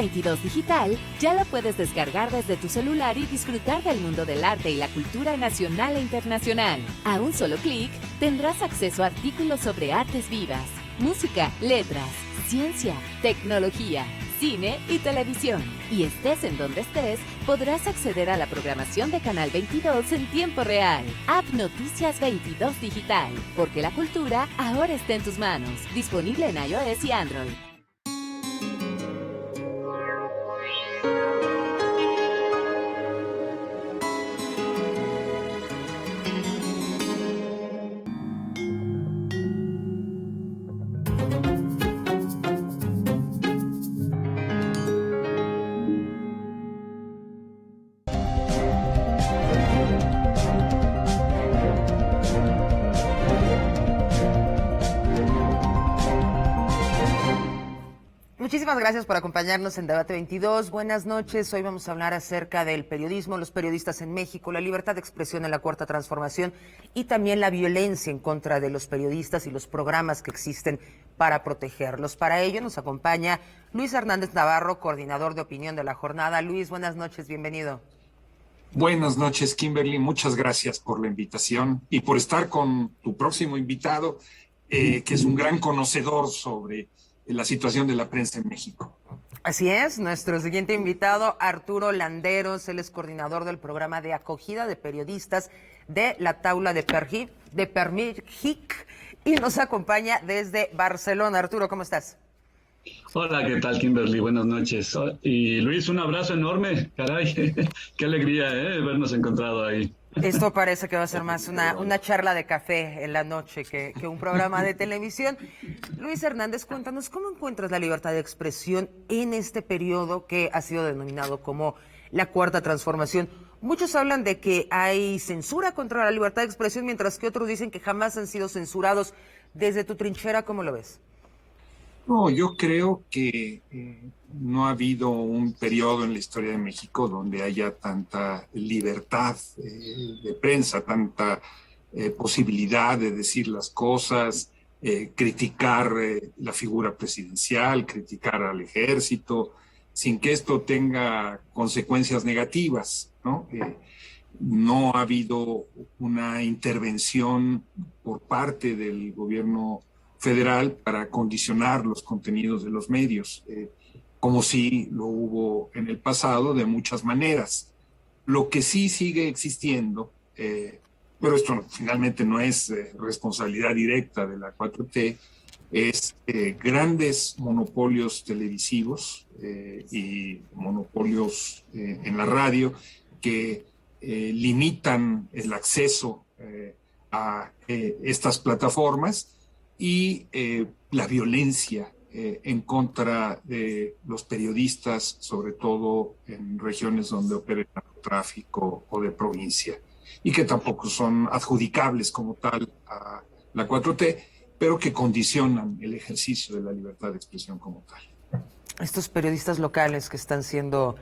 22 Digital ya lo puedes descargar desde tu celular y disfrutar del mundo del arte y la cultura nacional e internacional. A un solo clic, tendrás acceso a artículos sobre artes vivas, música, letras, ciencia, tecnología, cine y televisión. Y estés en donde estés, podrás acceder a la programación de Canal 22 en tiempo real. App Noticias 22 Digital, porque la cultura ahora está en tus manos. Disponible en iOS y Android. Muchísimas gracias por acompañarnos en Debate 22. Buenas noches. Hoy vamos a hablar acerca del periodismo, los periodistas en México, la libertad de expresión en la Cuarta Transformación y también la violencia en contra de los periodistas y los programas que existen para protegerlos. Para ello nos acompaña Luis Hernández Navarro, coordinador de opinión de la jornada. Luis, buenas noches, bienvenido. Buenas noches, Kimberly. Muchas gracias por la invitación y por estar con tu próximo invitado, que es un gran conocedor sobre la situación de la prensa en México. Así es, nuestro siguiente invitado, Arturo Landeros, él es coordinador del programa de acogida de periodistas de la Taula de Permijic y nos acompaña desde Barcelona. Arturo, ¿cómo estás? Hola, ¿qué tal, Kimberly? Buenas noches. Y Luis, un abrazo enorme. Caray, qué alegría, vernos encontrado ahí. Esto parece que va a ser más una charla de café en la noche que un programa de televisión. Luis Hernández, cuéntanos, ¿cómo encuentras la libertad de expresión en este periodo que ha sido denominado como la Cuarta Transformación? Muchos hablan de que hay censura contra la libertad de expresión, mientras que otros dicen que jamás han sido censurados. Desde tu trinchera, ¿cómo lo ves? No, yo creo que no ha habido un periodo en la historia de México donde haya tanta libertad de prensa, tanta posibilidad de decir las cosas, criticar la figura presidencial, criticar al ejército, sin que esto tenga consecuencias negativas, ¿no? No ha habido una intervención por parte del gobierno federal para condicionar los contenidos de los medios, como sí lo hubo en el pasado de muchas maneras. Lo que sí sigue existiendo, pero esto finalmente no es responsabilidad directa de la 4T, es grandes monopolios televisivos y monopolios en la radio que limitan el acceso a estas plataformas y la violencia en contra de los periodistas, sobre todo en regiones donde opera el narcotráfico o de provincia, y que tampoco son adjudicables como tal a la 4T, pero que condicionan el ejercicio de la libertad de expresión como tal. Estos periodistas locales que están siendo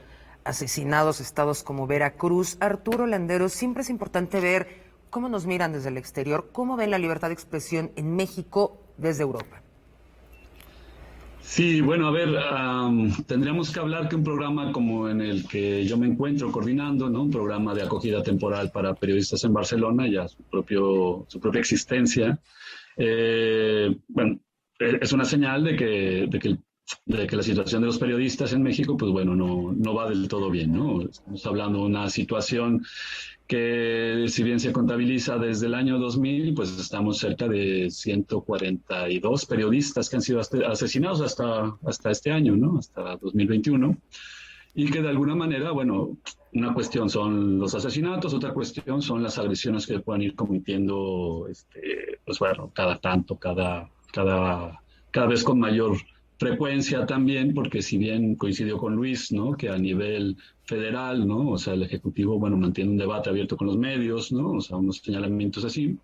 asesinados, estados como Veracruz, Arturo Landeros, siempre es importante ver cómo nos miran desde el exterior, cómo ven la libertad de expresión en México desde Europa. Sí, bueno, a ver, tendríamos que hablar que un programa como en el que yo me encuentro coordinando, ¿no? Un programa de acogida temporal para periodistas en Barcelona, ya su propia existencia, bueno, es una señal de que la situación de los periodistas en México, pues bueno, no va del todo bien, ¿no? Estamos hablando de una situación que si bien se contabiliza desde el año 2000, pues estamos cerca de 142 periodistas que han sido asesinados hasta este año, ¿no? Hasta 2021. Y que de alguna manera, bueno, una cuestión son los asesinatos, otra cuestión son las agresiones que puedan ir cometiendo, pues bueno, cada vez con mayor frecuencia también, porque si bien coincidió con Luis, ¿no? Que a nivel federal, ¿no? O sea, el Ejecutivo, bueno, mantiene un debate abierto con los medios, ¿no? O sea, unos señalamientos así.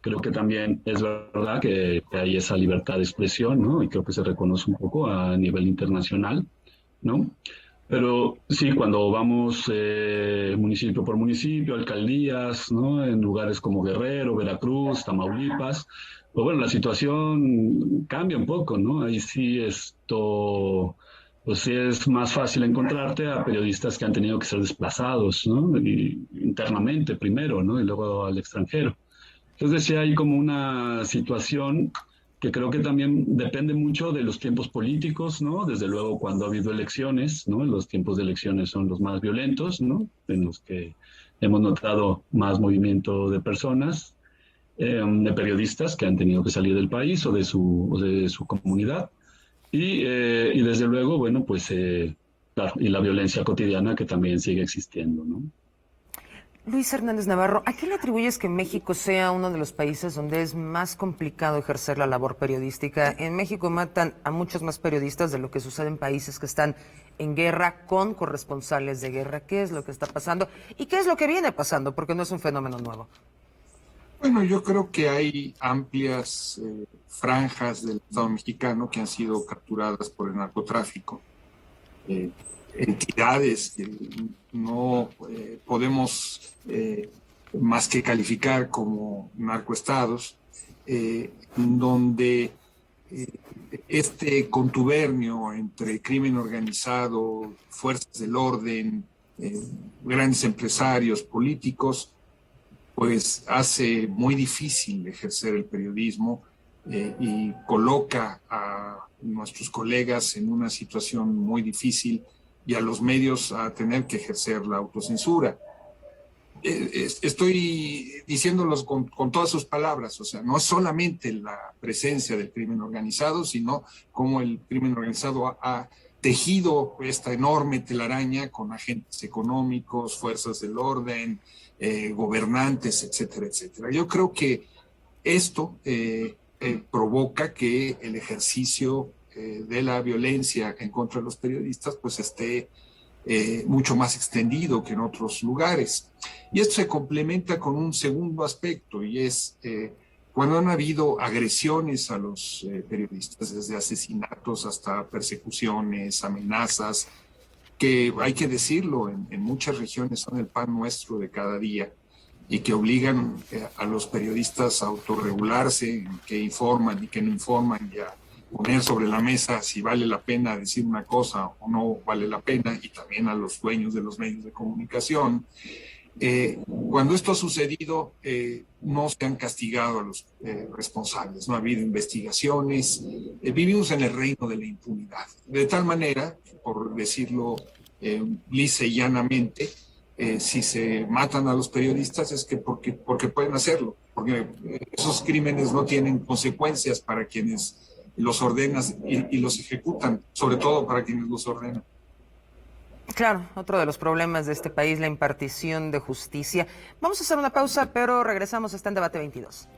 Creo que también es verdad que hay esa libertad de expresión, ¿no? Y creo que se reconoce un poco a nivel internacional, ¿no? Pero sí, cuando vamos municipio por municipio, alcaldías, ¿no? En lugares como Guerrero, Veracruz, Tamaulipas, pues bueno, la situación cambia un poco, ¿no? Ahí sí pues sí es más fácil encontrarte a periodistas que han tenido que ser desplazados, ¿no? Internamente primero, ¿no? Y luego al extranjero. Entonces sí hay como una situación que creo que también depende mucho de los tiempos políticos, ¿no? Desde luego cuando ha habido elecciones, ¿no? Los tiempos de elecciones son los más violentos, ¿no? En los que hemos notado más movimiento de personas, de periodistas que han tenido que salir del país o de su comunidad. Y desde luego, bueno, pues, claro, y la violencia cotidiana que también sigue existiendo, ¿no? Luis Hernández Navarro, ¿a qué le atribuyes que México sea uno de los países donde es más complicado ejercer la labor periodística? En México matan a muchos más periodistas de lo que sucede en países que están en guerra con corresponsales de guerra. ¿Qué es lo que está pasando? ¿Y qué es lo que viene pasando? Porque no es un fenómeno nuevo. Bueno, yo creo que hay amplias franjas del Estado mexicano que han sido capturadas por el narcotráfico. Entidades que no podemos más que calificar como narcoestados, donde este contubernio entre crimen organizado, fuerzas del orden, grandes empresarios, políticos, pues hace muy difícil ejercer el periodismo y coloca a nuestros colegas en una situación muy difícil y a los medios a tener que ejercer la autocensura. Estoy diciéndolos con todas sus palabras, o sea, no es solamente la presencia del crimen organizado, sino cómo el crimen organizado ha tejido esta enorme telaraña con agentes económicos, fuerzas del orden, gobernantes, etcétera, etcétera. Yo creo que esto provoca que el ejercicio de la violencia en contra de los periodistas pues esté mucho más extendido que en otros lugares. Y esto se complementa con un segundo aspecto, y es cuando han habido agresiones a los periodistas, desde asesinatos hasta persecuciones, amenazas, que hay que decirlo, en muchas regiones son el pan nuestro de cada día y que obligan a los periodistas a autorregularse, que informan y que no informan, y a poner sobre la mesa si vale la pena decir una cosa o no vale la pena, y también a los dueños de los medios de comunicación. Cuando esto ha sucedido, no se han castigado a los responsables, no ha habido investigaciones, vivimos en el reino de la impunidad. De tal manera, por decirlo lisa y llanamente, si se matan a los periodistas es que porque pueden hacerlo, porque esos crímenes no tienen consecuencias para quienes los ordenan y los ejecutan, sobre todo para quienes los ordenan. Claro, otro de los problemas de este país, la impartición de justicia. Vamos a hacer una pausa, pero regresamos. Está en Debate 22.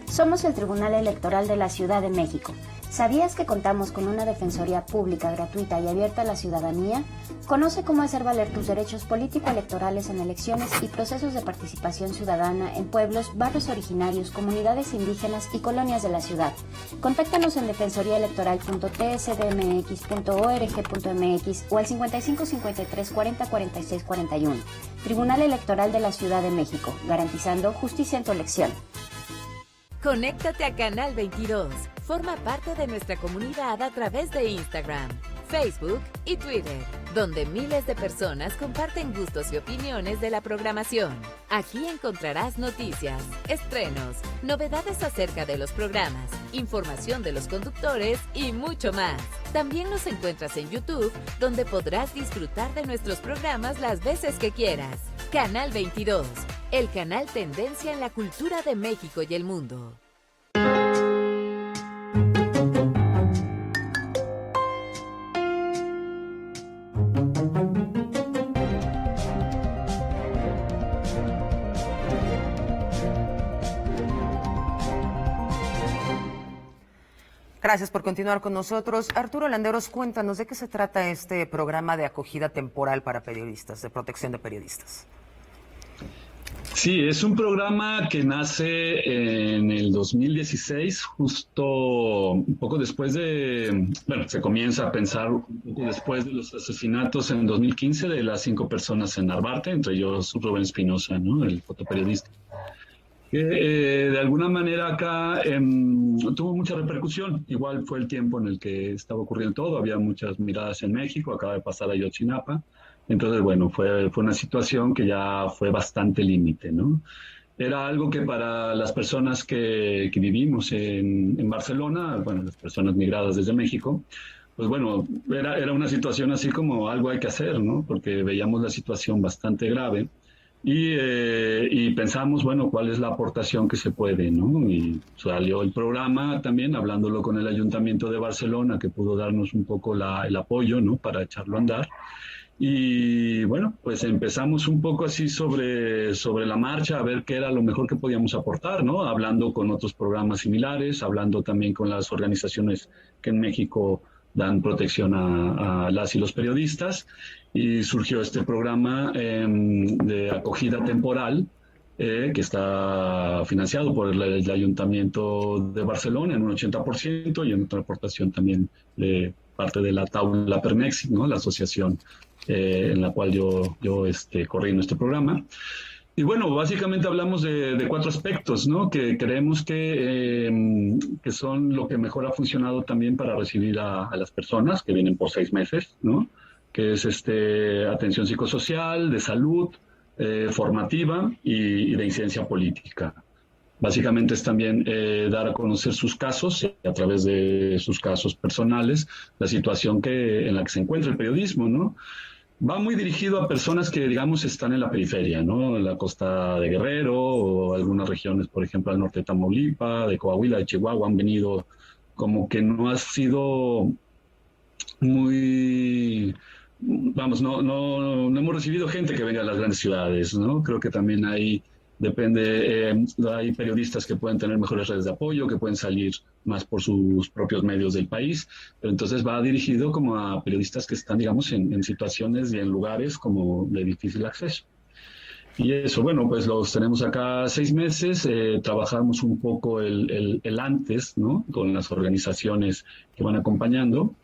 Somos el Tribunal Electoral de la Ciudad de México. ¿Sabías que contamos con una defensoría pública, gratuita y abierta a la ciudadanía? Conoce cómo hacer valer tus derechos político-electorales en elecciones y procesos de participación ciudadana en pueblos, barrios originarios, comunidades indígenas y colonias de la ciudad. Contáctanos en defensoriaelectoral.tsdmx.org.mx o al 55 53 40 46 41. Tribunal Electoral de la Ciudad de México, garantizando justicia en tu elección. Conéctate a Canal 22. Forma parte de nuestra comunidad a través de Instagram, Facebook y Twitter, donde miles de personas comparten gustos y opiniones de la programación. Aquí encontrarás noticias, estrenos, novedades acerca de los programas, información de los conductores y mucho más. También nos encuentras en YouTube, donde podrás disfrutar de nuestros programas las veces que quieras. Canal 22, el canal tendencia en la cultura de México y el mundo. Gracias por continuar con nosotros. Arturo Landeros, cuéntanos de qué se trata este programa de acogida temporal para periodistas, de protección de periodistas. Sí, es un programa que nace en el 2016, justo un poco después bueno, se comienza a pensar un poco después de los asesinatos en 2015 de las 5 personas en Narvarte, entre ellos Rubén Espinosa, ¿no? El fotoperiodista. Que de alguna manera acá tuvo mucha repercusión. Igual fue el tiempo en el que estaba ocurriendo todo, había muchas miradas en México, acaba de pasar a Ayotzinapa. Entonces, bueno, fue una situación que ya fue bastante límite, ¿no? Era algo que para las personas que vivimos en Barcelona, bueno, las personas migradas desde México, pues bueno, era una situación así como algo hay que hacer, ¿no? Porque veíamos la situación bastante grave y pensamos, bueno, cuál es la aportación que se puede, ¿no? Y salió el programa también, hablándolo con el Ayuntamiento de Barcelona, que pudo darnos un poco el apoyo, ¿no? Para echarlo a andar. Y bueno, pues empezamos un poco así sobre la marcha a ver qué era lo mejor que podíamos aportar, ¿no? Hablando con otros programas similares, hablando también con las organizaciones que en México dan protección a las y los periodistas, y surgió este programa de acogida temporal que está financiado por el Ayuntamiento de Barcelona en un 80% y en otra aportación también de parte de la Taula Permex, ¿no? La asociación en la cual yo coordino este programa. Y bueno, básicamente hablamos de 4 aspectos, ¿no? Que creemos que son lo que mejor ha funcionado también para recibir a las personas que vienen por 6 meses, ¿no? Que es atención psicosocial, de salud, formativa y de incidencia política. Básicamente es también dar a conocer sus casos, a través de sus casos personales, la situación en la que se encuentra el periodismo, ¿no? Va muy dirigido a personas que, digamos, están en la periferia, ¿no? En la costa de Guerrero o algunas regiones, por ejemplo, al norte de Tamaulipas, de Coahuila, de Chihuahua, han venido como que no ha sido muy, vamos, no hemos recibido gente que venga a las grandes ciudades, ¿no? Creo que también hay periodistas que pueden tener mejores redes de apoyo, que pueden salir más por sus propios medios del país, pero entonces va dirigido como a periodistas que están, digamos, en situaciones y en lugares como de difícil acceso. Y eso, bueno, pues los tenemos acá 6 meses, trabajamos un poco el antes, ¿no? Con las organizaciones que van acompañando.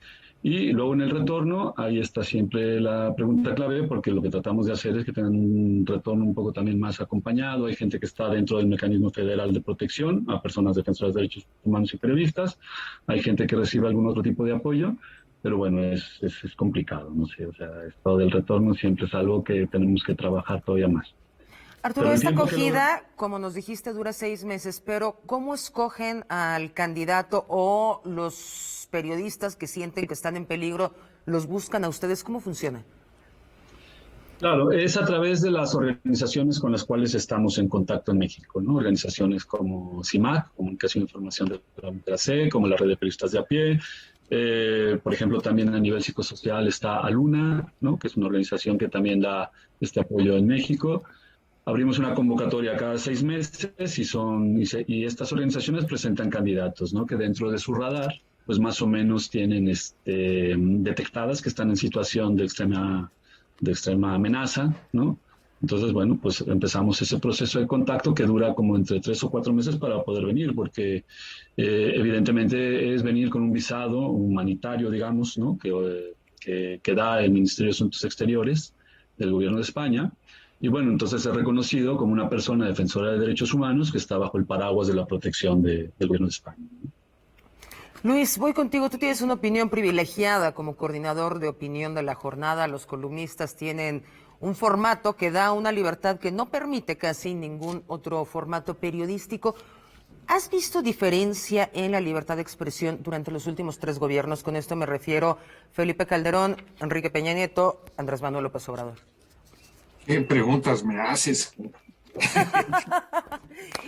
Y luego en el retorno, ahí está siempre la pregunta clave, porque lo que tratamos de hacer es que tengan un retorno un poco también más acompañado. Hay gente que está dentro del Mecanismo Federal de Protección a personas defensoras de derechos humanos y periodistas. Hay gente que recibe algún otro tipo de apoyo, pero bueno, es complicado, no sé, o sea, esto del retorno siempre es algo que tenemos que trabajar todavía más. Arturo, esta acogida, como nos dijiste, dura 6 meses, pero ¿cómo escogen al candidato o los periodistas que sienten que están en peligro los buscan a ustedes? ¿Cómo funciona? Claro, es a través de las organizaciones con las cuales estamos en contacto en México, ¿no? Organizaciones como CIMAC, Comunicación e Información de la C, como la Red de Periodistas de a Pie. Por ejemplo, también a nivel psicosocial está Aluna, ¿no? Que es una organización que también da este apoyo en México. Abrimos una convocatoria cada 6 meses y estas organizaciones presentan candidatos, ¿no? Que dentro de su radar, pues más o menos tienen detectadas que están en situación de extrema amenaza, ¿no? Entonces, bueno, pues empezamos ese proceso de contacto que dura como entre 3 o 4 meses para poder venir, porque evidentemente es venir con un visado humanitario, digamos, ¿no? Que da el Ministerio de Asuntos Exteriores del Gobierno de España. Y bueno, entonces es reconocido como una persona defensora de derechos humanos que está bajo el paraguas de la protección del Gobierno de España. Luis, voy contigo. Tú tienes una opinión privilegiada como coordinador de opinión de la jornada. Los columnistas tienen un formato que da una libertad que no permite casi ningún otro formato periodístico. ¿Has visto diferencia en la libertad de expresión durante los últimos 3 gobiernos? Con esto me refiero Felipe Calderón, Enrique Peña Nieto, Andrés Manuel López Obrador. ¿Qué preguntas me haces?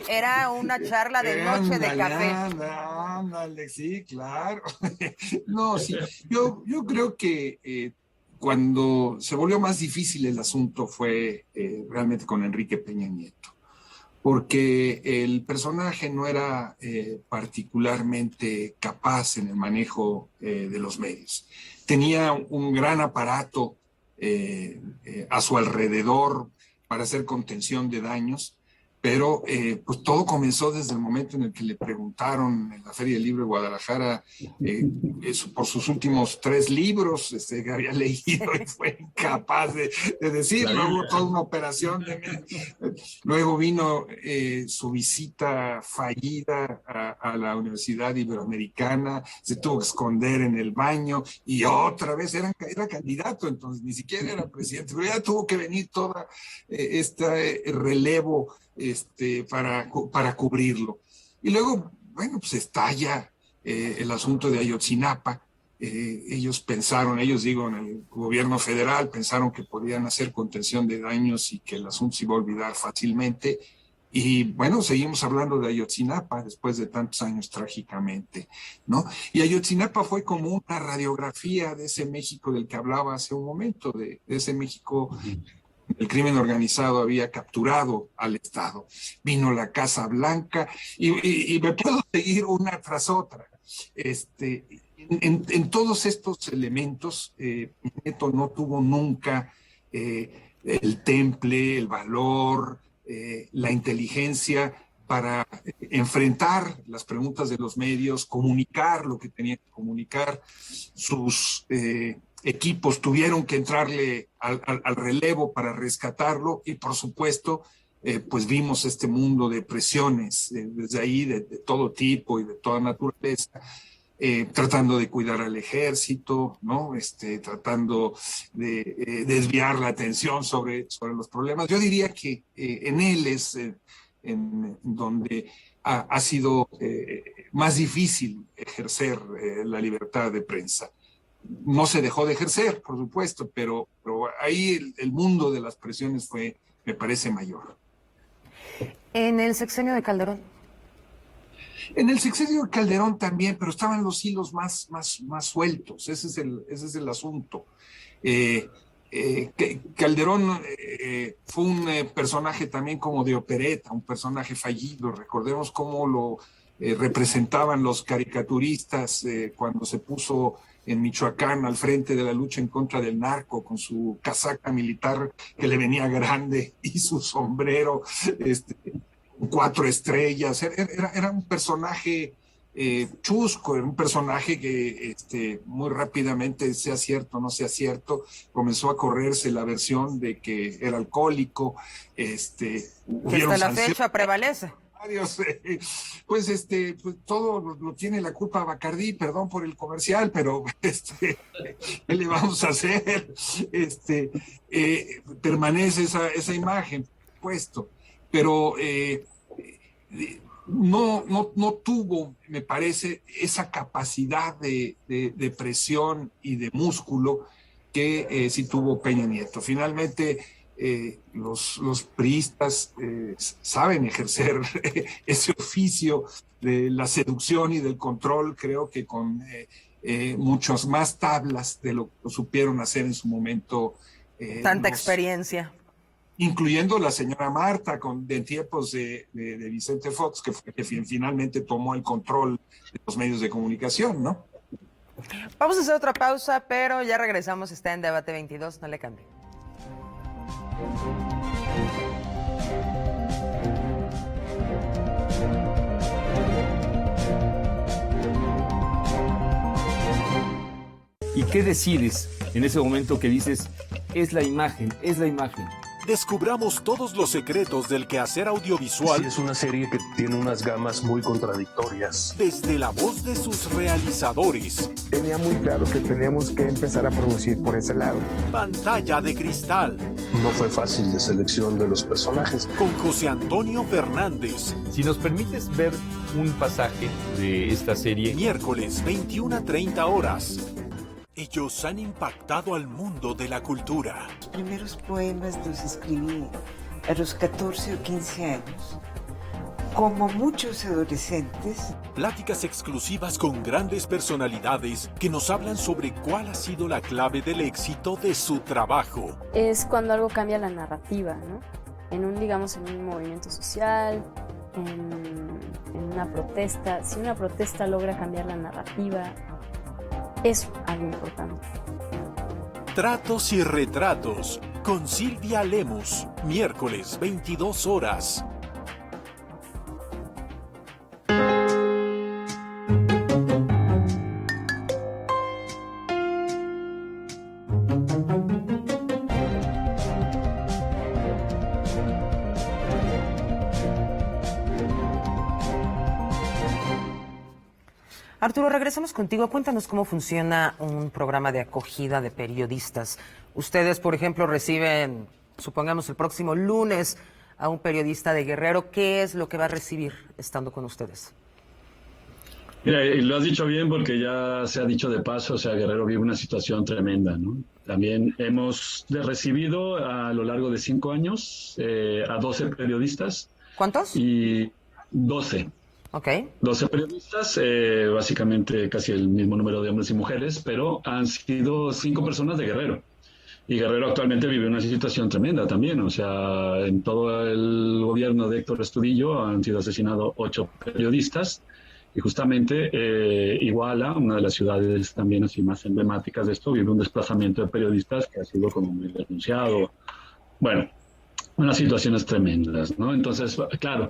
Era una charla de noche de café. Ándale, sí, claro. No, sí, yo creo que cuando se volvió más difícil el asunto fue realmente con Enrique Peña Nieto, porque el personaje no era particularmente capaz en el manejo de los medios. Tenía un gran aparato a su alrededor para hacer contención de daños, pero pues todo comenzó desde el momento en el que le preguntaron en la Feria del Libro de Guadalajara por sus últimos 3 libros que había leído y fue incapaz de decirlo. Hubo toda una operación. Luego vino su visita fallida a la Universidad Iberoamericana, se tuvo que esconder en el baño y otra vez era candidato, entonces ni siquiera era presidente, pero ya tuvo que venir toda este relevo para cubrirlo. Y luego, bueno, pues estalla el asunto de Ayotzinapa. Ellos digo, en el gobierno federal, pensaron que podían hacer contención de daños y que el asunto se iba a olvidar fácilmente. Y bueno, seguimos hablando de Ayotzinapa después de tantos años trágicamente, ¿no? Y Ayotzinapa fue como una radiografía de ese México del que hablaba hace un momento, de ese México. El crimen organizado había capturado al Estado. Vino la Casa Blanca y me puedo seguir una tras otra. En todos estos elementos, Neto no tuvo nunca el temple, el valor, la inteligencia para enfrentar las preguntas de los medios, comunicar lo que tenía que comunicar. Sus equipos tuvieron que entrarle al relevo para rescatarlo y por supuesto pues vimos este mundo de presiones desde ahí de todo tipo y de toda naturaleza, tratando de cuidar al ejército, ¿no? Tratando de desviar la atención sobre los problemas. Yo diría que en él es en donde ha sido más difícil ejercer la libertad de prensa. No se dejó de ejercer, por supuesto, pero ahí el mundo de las presiones me parece mayor. ¿En el sexenio de Calderón? En el sexenio de Calderón también, pero estaban los hilos más sueltos, ese es el asunto. Calderón fue un personaje también como de opereta, un personaje fallido. Recordemos cómo lo representaban los caricaturistas cuando se puso en Michoacán al frente de la lucha en contra del narco con su casaca militar que le venía grande y su sombrero 4 estrellas. Era un personaje chusco, era un personaje que muy rápidamente, sea cierto o no sea cierto, comenzó a correrse la versión de que era alcohólico. Que hasta la fecha prevalece. Pues todo lo tiene la culpa Bacardí, perdón por el comercial, pero ¿qué le vamos a hacer? Permanece esa imagen, puesto, pero no tuvo, me parece, esa capacidad de presión y de músculo que sí tuvo Peña Nieto. Finalmente, los priistas saben ejercer ese oficio de la seducción y del control, creo que con muchas más tablas de lo que supieron hacer en su momento. Tanta experiencia. Incluyendo la señora Marta, en tiempos de Vicente Fox, que fue quien finalmente tomó el control de los medios de comunicación, ¿no? Vamos a hacer otra pausa, pero ya regresamos. Está en Debate 22, no le cambie. ¿Y qué decides en ese momento que dices, es la imagen, es la imagen? Descubramos todos los secretos del quehacer audiovisual. Sí, es una serie que tiene unas gamas muy contradictorias. Desde la voz de sus realizadores. Tenía muy claro que teníamos que empezar a producir por ese lado. Pantalla de cristal. No fue fácil de selección de los personajes. Con José Antonio Fernández. Si nos permites ver un pasaje de esta serie. Miércoles, 21:30 horas. Ellos han impactado al mundo de la cultura. Los primeros poemas los escribí a los 14 o 15 años. Como muchos adolescentes. Pláticas exclusivas con grandes personalidades que nos hablan sobre cuál ha sido la clave del éxito de su trabajo. Es cuando algo cambia la narrativa, ¿no? En un movimiento social, en una protesta. Si una protesta logra cambiar la narrativa, es algo importante. Tratos y retratos. con Silvia Lemus, miércoles 22 horas. Arturo, regresamos contigo. Cuéntanos cómo funciona un programa de acogida de periodistas. Ustedes, por ejemplo, reciben, supongamos el próximo lunes, a un periodista de Guerrero. ¿Qué es lo que va a recibir estando con ustedes? Mira, y lo has dicho bien porque ya se ha dicho de paso, o sea, Guerrero vive una situación tremenda, ¿no? También hemos recibido a lo largo de 5 años a 12 periodistas. ¿Cuántos? Y 12. Ok. 12 periodistas, básicamente casi el mismo número de hombres y mujeres, pero han sido 5 personas de Guerrero. Y Guerrero actualmente vive una situación tremenda también, o sea, en todo el gobierno de Héctor Astudillo han sido asesinados 8 periodistas, y justamente Iguala, una de las ciudades también así más emblemáticas de esto, vive un desplazamiento de periodistas que ha sido como muy denunciado. Bueno, unas situaciones tremendas, ¿no? Entonces, claro,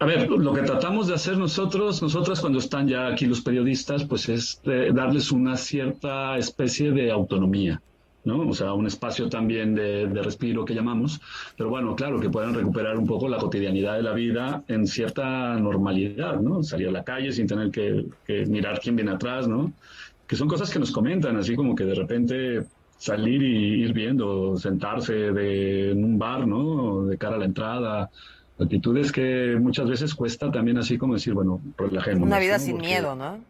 a ver, lo que tratamos de hacer nosotras cuando están ya aquí los periodistas, pues es darles una cierta especie de autonomía, ¿no? O sea, un espacio también de respiro que llamamos, pero bueno, claro, que puedan recuperar un poco la cotidianidad de la vida en cierta normalidad, ¿no? Salir a la calle sin tener que mirar quién viene atrás, ¿no? Que son cosas que nos comentan, así como que de repente salir y ir viendo, sentarse en un bar, ¿no? De cara a la entrada. Actitudes que muchas veces cuesta también así como decir, bueno, relajémonos. Una vida ¿no? sin Porque miedo, ¿no?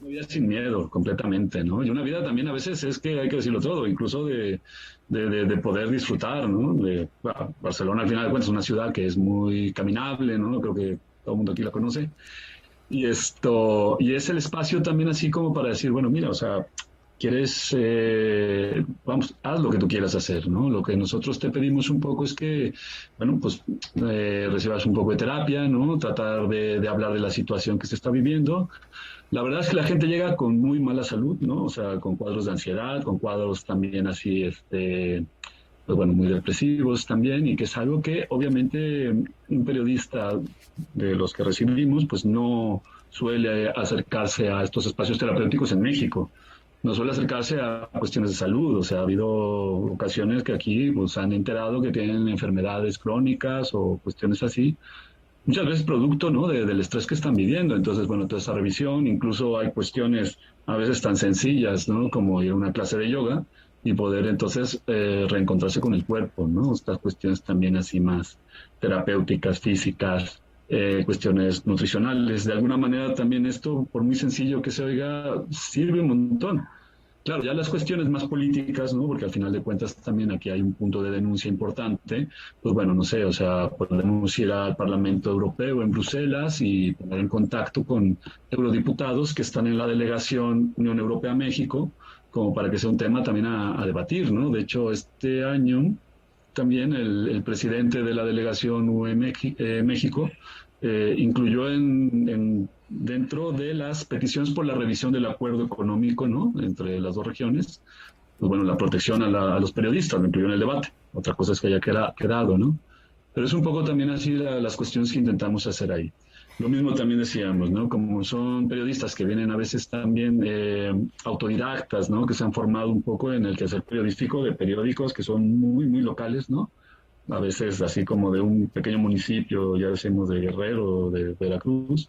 Una vida sin miedo, completamente, ¿no? Y una vida también a veces es que hay que decirlo todo, incluso de poder disfrutar, ¿no? Barcelona al final de cuentas es una ciudad que es muy caminable, ¿no? Creo que todo el mundo aquí la conoce. Y es el espacio también así como para decir, bueno, mira, o sea, quieres, vamos, haz lo que tú quieras hacer, ¿no? Lo que nosotros te pedimos un poco es que, bueno, pues recibas un poco de terapia, ¿no? Tratar de hablar de la situación que se está viviendo. La verdad es que la gente llega con muy mala salud, ¿no? O sea, con cuadros de ansiedad, con cuadros también así, pues bueno, muy depresivos también, y que es algo que obviamente un periodista de los que recibimos, pues no suele acercarse a estos espacios terapéuticos en México. No suele acercarse a cuestiones de salud, o sea, ha habido ocasiones que aquí pues han enterado que tienen enfermedades crónicas o cuestiones así, muchas veces producto, ¿no? del estrés que están viviendo. Entonces, bueno, toda esa revisión, incluso hay cuestiones a veces tan sencillas, ¿no? Como ir a una clase de yoga y poder entonces reencontrarse con el cuerpo, ¿no? Estas cuestiones también así más terapéuticas, físicas, cuestiones nutricionales. De alguna manera también esto, por muy sencillo que se oiga, sirve un montón. Claro, ya las cuestiones más políticas, ¿no? Porque al final de cuentas también aquí hay un punto de denuncia importante. Pues bueno, no sé, o sea, podemos ir al Parlamento Europeo en Bruselas y poner en contacto con eurodiputados que están en la delegación Unión Europea-México, como para que sea un tema también a debatir, ¿no? De hecho, este año también el presidente de la delegación UE México incluyó dentro de las peticiones por la revisión del acuerdo económico, ¿no? Entre las dos regiones, pues bueno, la protección a los periodistas, lo incluyó en el debate. Otra cosa es que haya quedado, ¿no? Pero es un poco también así las cuestiones que intentamos hacer ahí. Lo mismo también decíamos, ¿no? Como son periodistas que vienen a veces también autodidactas, ¿no? Que se han formado un poco en el quehacer periodístico de periódicos que son muy, muy locales, ¿no? A veces así como de un pequeño municipio, ya decimos de Guerrero, de Veracruz.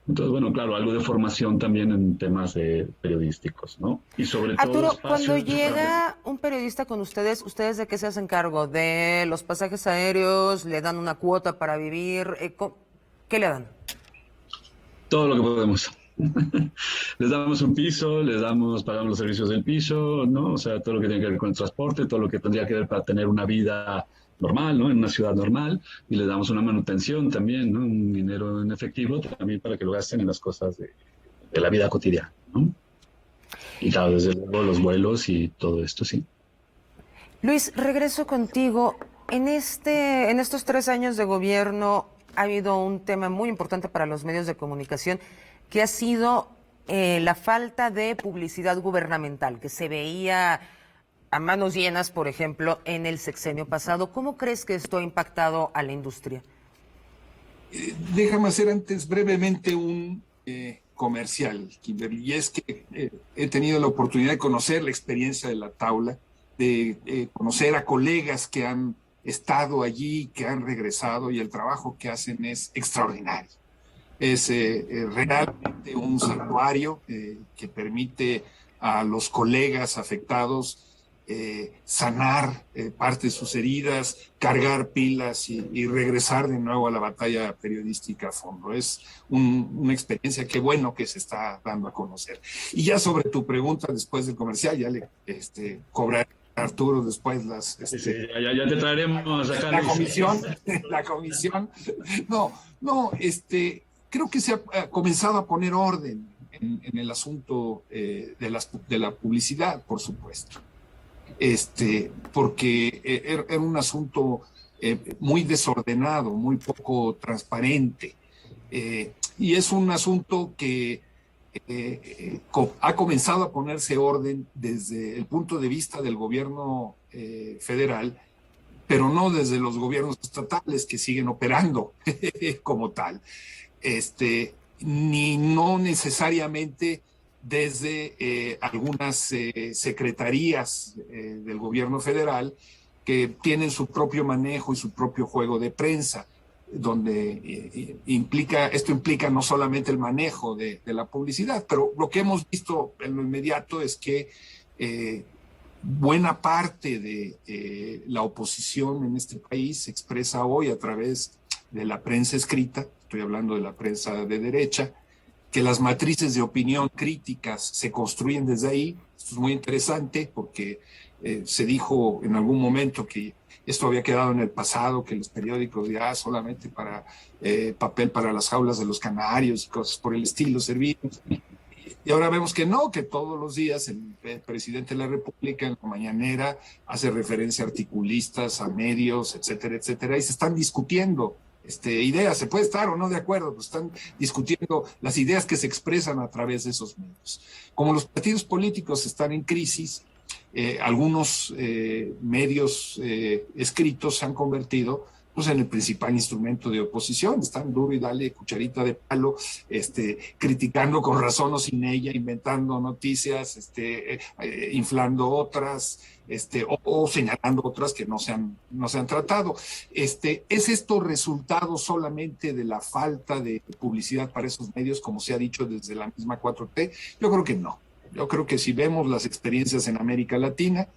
Entonces, bueno, claro, algo de formación también en temas periodísticos, ¿no? Y sobre todo Arturo, cuando llega un periodista con ustedes, ¿ustedes de qué se hacen cargo? ¿De los pasajes aéreos? ¿Le dan una cuota para vivir? ¿Qué le dan? Todo lo que podemos. Les damos un piso, pagamos los servicios del piso, ¿no? O sea, todo lo que tiene que ver con el transporte, todo lo que tendría que ver para tener una vida normal, ¿no? En una ciudad normal, y les damos una manutención también, ¿no? Un dinero en efectivo también para que lo gasten en las cosas de la vida cotidiana, ¿no? Y claro, desde luego los vuelos y todo esto, sí. Luis, regreso contigo. En estos 3 años de gobierno ha habido un tema muy importante para los medios de comunicación, que ha sido la falta de publicidad gubernamental, que se veía a manos llenas, por ejemplo, en el sexenio pasado. ¿Cómo crees que esto ha impactado a la industria? Déjame hacer antes brevemente un comercial, Kimberly, y es que he tenido la oportunidad de conocer la experiencia de la Taula, de conocer a colegas que han estado allí, que han regresado, y el trabajo que hacen es extraordinario. Es realmente un santuario que permite a los colegas afectados sanar parte de sus heridas, cargar pilas y regresar de nuevo a la batalla periodística a fondo. Es una experiencia que bueno que se está dando a conocer. Y ya sobre tu pregunta después del comercial, ya le cobraré a Arturo después las... ya te traeremos acá. La comisión. Creo que se ha comenzado a poner orden en el asunto de la publicidad, por supuesto. Porque era un asunto muy desordenado, muy poco transparente, y es un asunto que ha comenzado a ponerse orden desde el punto de vista del gobierno federal, pero no desde los gobiernos estatales que siguen operando como tal, ni no necesariamente desde algunas secretarías del gobierno federal que tienen su propio manejo y su propio juego de prensa, donde esto implica no solamente el manejo de la publicidad, pero lo que hemos visto en lo inmediato es que buena parte de la oposición en este país se expresa hoy a través de la prensa escrita, estoy hablando de la prensa de derecha, que las matrices de opinión críticas se construyen desde ahí. Esto es muy interesante porque se dijo en algún momento que esto había quedado en el pasado, que los periódicos ya solamente para papel para las jaulas de los canarios y cosas por el estilo servían. Y ahora vemos que no, que todos los días el presidente de la República en la mañanera hace referencia a articulistas, a medios, etcétera, etcétera, y se están discutiendo ideas, se puede estar o no de acuerdo, pues están discutiendo las ideas que se expresan a través de esos medios. Como los partidos políticos están en crisis, algunos medios escritos se han convertido pues, en el principal instrumento de oposición. Están duro y dale cucharita de palo, criticando con razón o sin ella, inventando noticias, inflando otras, o señalando otras que no se han tratado. ¿Es esto resultado solamente de la falta de publicidad para esos medios, como se ha dicho desde la misma 4T? Yo creo que no. Yo creo que si vemos las experiencias en América Latina,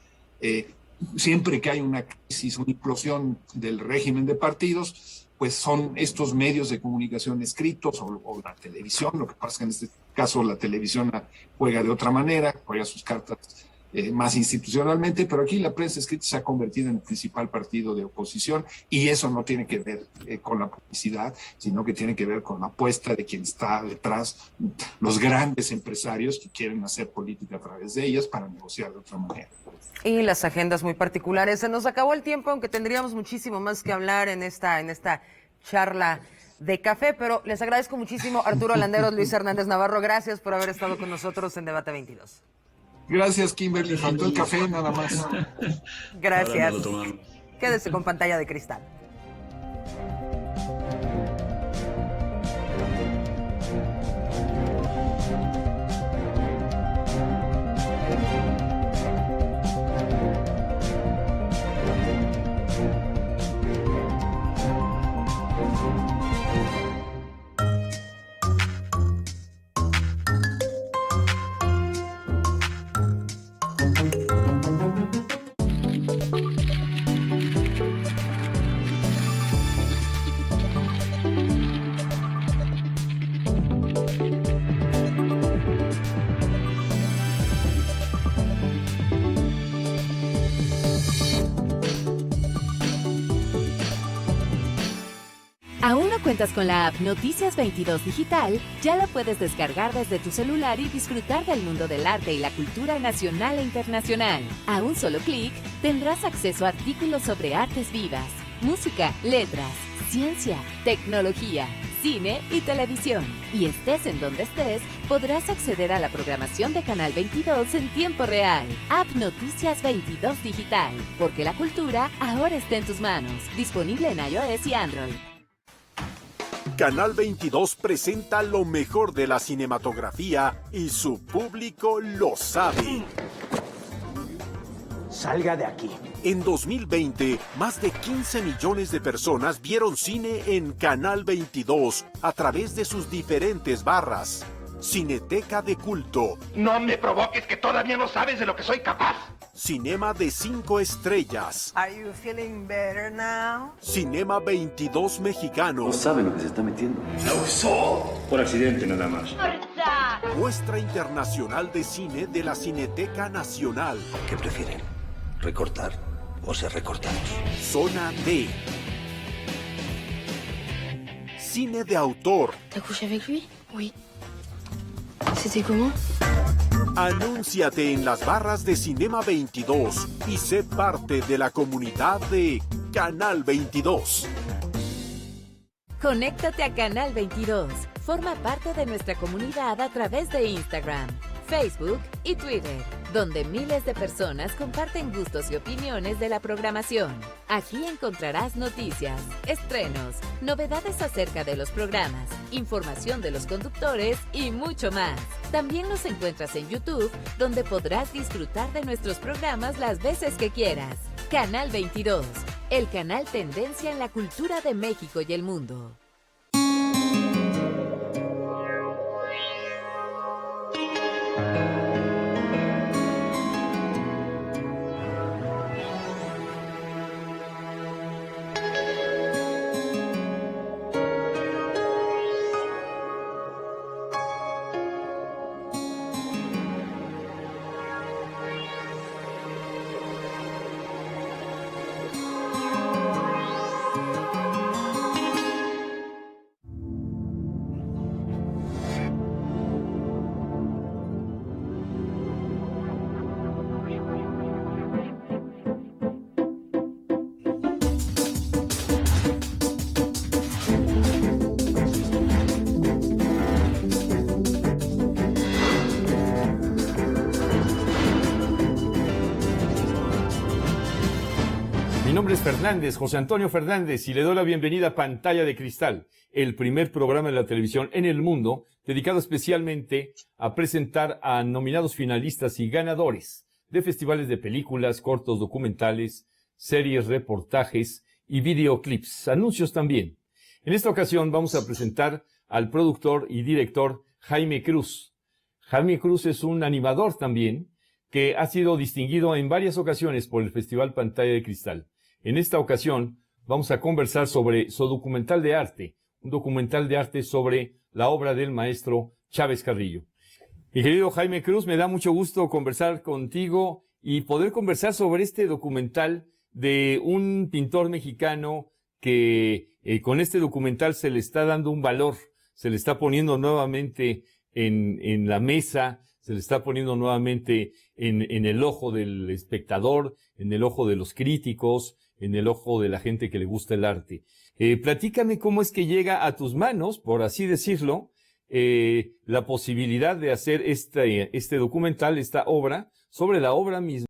siempre que hay una crisis, una implosión del régimen de partidos, pues son estos medios de comunicación escritos o la televisión. Lo que pasa es que en este caso la televisión juega de otra manera, juega sus cartas más institucionalmente, pero aquí la prensa escrita se ha convertido en el principal partido de oposición, y eso no tiene que ver con la publicidad, sino que tiene que ver con la apuesta de quien está detrás, los grandes empresarios que quieren hacer política a través de ellas para negociar de otra manera. Y las agendas muy particulares. Se nos acabó el tiempo, aunque tendríamos muchísimo más que hablar en esta charla de café, pero les agradezco muchísimo, Arturo Landeros, Luis Hernández Navarro, gracias por haber estado con nosotros en Debate 22. Gracias, Kimberly, faltó el café nada más. Gracias. Quédese con Pantalla de Cristal. ¿Aún no cuentas con la app Noticias 22 Digital? Ya la puedes descargar desde tu celular y disfrutar del mundo del arte y la cultura nacional e internacional. A un solo clic, tendrás acceso a artículos sobre artes vivas, música, letras, ciencia, tecnología, cine y televisión. Y estés en donde estés, podrás acceder a la programación de Canal 22 en tiempo real. App Noticias 22 Digital, porque la cultura ahora está en tus manos. Disponible en iOS y Android. Canal 22 presenta lo mejor de la cinematografía y su público lo sabe. Salga de aquí. En 2020, más de 15 millones de personas vieron cine en Canal 22 a través de sus diferentes barras. Cineteca de culto. No me provoques, que todavía no sabes de lo que soy capaz. Cinema de 5 estrellas. Are you feeling better now? Cinema 22 mexicano. No sabe lo que se está metiendo. Lo usó. Por accidente nada más. Muestra internacional de cine de la Cineteca Nacional. ¿Qué prefieren? ¿Recortar o ser recortados? Zona D. Cine de autor. ¿T'as couché avec lui? Oui. ¿C'était comment? Anúnciate en las barras de Cinema 22 y sé parte de la comunidad de Canal 22. Conéctate a Canal 22. Forma parte de nuestra comunidad a través de Instagram, Facebook y Twitter, donde miles de personas comparten gustos y opiniones de la programación. Aquí encontrarás noticias, estrenos, novedades acerca de los programas, información de los conductores y mucho más. También nos encuentras en YouTube, donde podrás disfrutar de nuestros programas las veces que quieras. Canal 22, el canal tendencia en la cultura de México y el mundo. Mi nombre es Fernández, José Antonio Fernández, y le doy la bienvenida a Pantalla de Cristal, el primer programa de la televisión en el mundo dedicado especialmente a presentar a nominados finalistas y ganadores de festivales de películas, cortos documentales, series, reportajes y videoclips, anuncios también. En esta ocasión vamos a presentar al productor y director Jaime Cruz. Jaime Cruz es un animador también que ha sido distinguido en varias ocasiones por el Festival Pantalla de Cristal. En esta ocasión vamos a conversar sobre su documental de arte, un documental de arte sobre la obra del maestro Chávez Carrillo. Mi querido Jaime Cruz, me da mucho gusto conversar contigo y poder conversar sobre este documental de un pintor mexicano que con este documental se le está dando un valor, se le está poniendo nuevamente en la mesa, se le está poniendo nuevamente en el ojo del espectador, en el ojo de los críticos, en el ojo de la gente que le gusta el arte. Platícame cómo es que llega a tus manos, por así decirlo, la posibilidad de hacer este documental, esta obra, sobre la obra misma